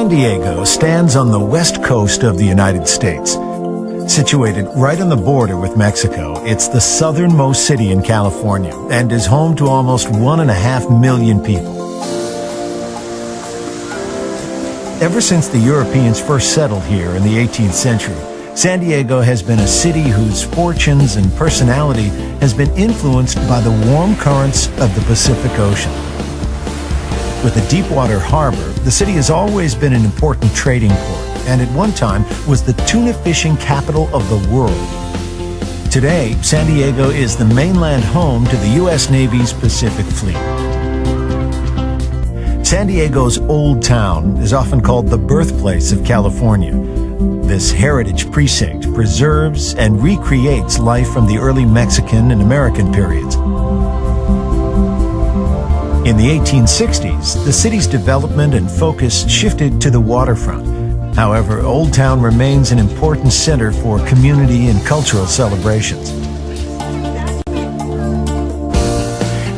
San Diego stands on the west coast of the United States. Situated right on the border with Mexico, it's the southernmost city in California and is home to almost 1.5 million people. Ever since the Europeans first settled here in the 18th century, San Diego has been a city whose fortunes and personality has been influenced by the warm currents of the Pacific Ocean. With a deep-water harbor, the city has always been an important trading port, and at one time was the tuna fishing capital of the world. Today, San Diego is the mainland home to the U.S. Navy's Pacific Fleet. San Diego's Old Town is often called the birthplace of California. This heritage precinct preserves and recreates life from the early Mexican and American periods. In the 1860s, the city's development and focus shifted to the waterfront. However, Old Town remains an important center for community and cultural celebrations.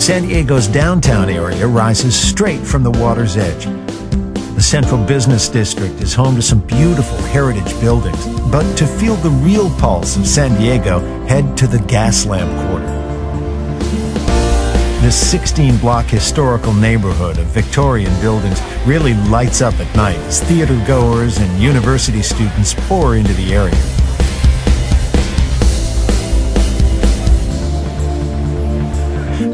San Diego's downtown area rises straight from the water's edge. The Central Business District is home to some beautiful heritage buildings, but to feel the real pulse of San Diego, head to the Gaslamp Quarter. This 16-block historical neighborhood of Victorian buildings really lights up at night as theater-goers and university students pour into the area.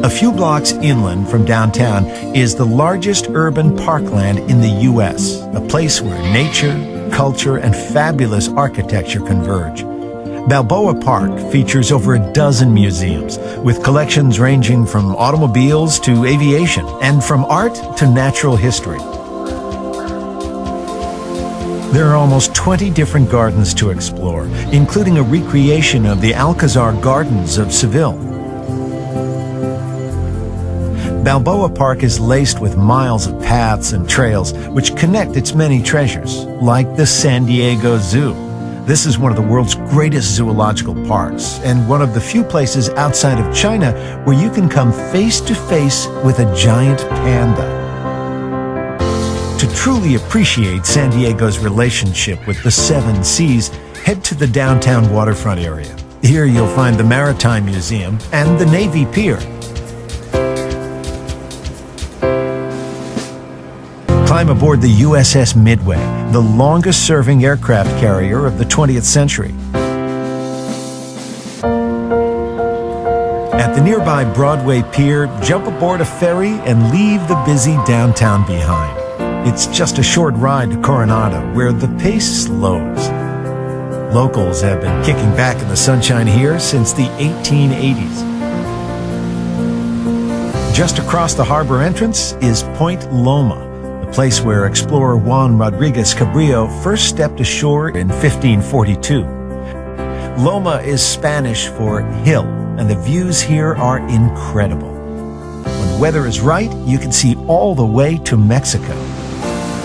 A few blocks inland from downtown is the largest urban parkland in the U.S., a place where nature, culture, and fabulous architecture converge. Balboa Park features over a dozen museums, with collections ranging from automobiles to aviation, and from art to natural history. There are almost 20 different gardens to explore, including a recreation of the Alcazar Gardens of Seville. Balboa Park is laced with miles of paths and trails which connect its many treasures, like the San Diego Zoo. This is one of the world's greatest zoological parks, and one of the few places outside of China where you can come face to face with a giant panda. To truly appreciate San Diego's relationship with the seven seas, head to the downtown waterfront area. Here you'll find the Maritime Museum and the Navy Pier. Climb aboard the USS Midway, the longest-serving aircraft carrier of the 20th century. At the nearby Broadway Pier, jump aboard a ferry and leave the busy downtown behind. It's just a short ride to Coronado, where the pace slows. Locals have been kicking back in the sunshine here since the 1880s. Just across the harbor entrance is Point Loma, place where explorer Juan Rodriguez Cabrillo first stepped ashore in 1542. Loma is Spanish for hill, and the views here are incredible. When the weather is right, you can see all the way to Mexico.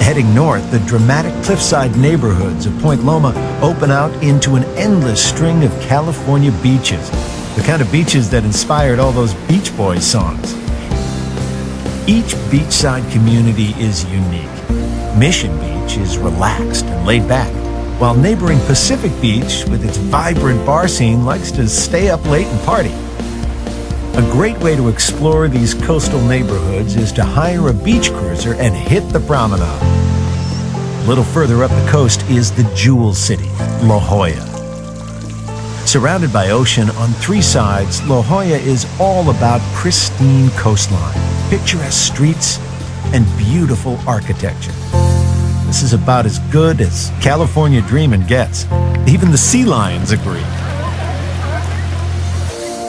Heading north, the dramatic cliffside neighborhoods of Point Loma open out into an endless string of California beaches, the kind of beaches that inspired all those Beach Boys songs. Each beachside community is unique. Mission Beach is relaxed and laid back, while neighboring Pacific Beach, with its vibrant bar scene, likes to stay up late and party. A great way to explore these coastal neighborhoods is to hire a beach cruiser and hit the promenade. A little further up the coast is the Jewel City, La Jolla. Surrounded by ocean on three sides, La Jolla is all about pristine coastline, picturesque streets, and beautiful architecture. This is about as good as California dreamin' gets. Even the sea lions agree.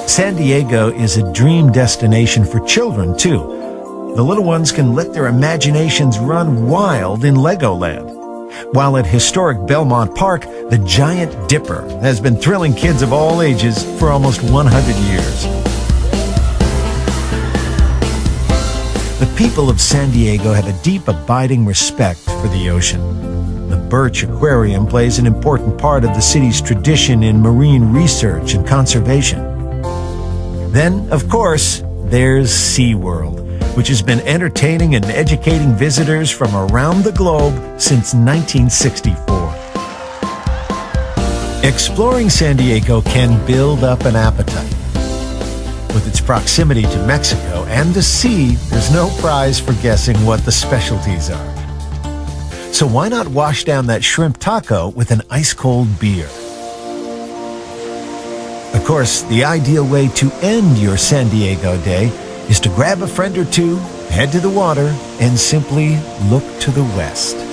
San Diego is a dream destination for children, too. The little ones can let their imaginations run wild in Legoland. While at historic Belmont Park, the Giant Dipper has been thrilling kids of all ages for almost 100 years. The people of San Diego have a deep, abiding respect for the ocean. The Birch Aquarium plays an important part of the city's tradition in marine research and conservation. Then, of course, there's SeaWorld, which has been entertaining and educating visitors from around the globe since 1964. Exploring San Diego can build up an appetite. With its proximity to Mexico and the sea, there's no prize for guessing what the specialties are. So why not wash down that shrimp taco with an ice-cold beer? Of course, the ideal way to end your San Diego day is to grab a friend or two, head to the water, and simply look to the west.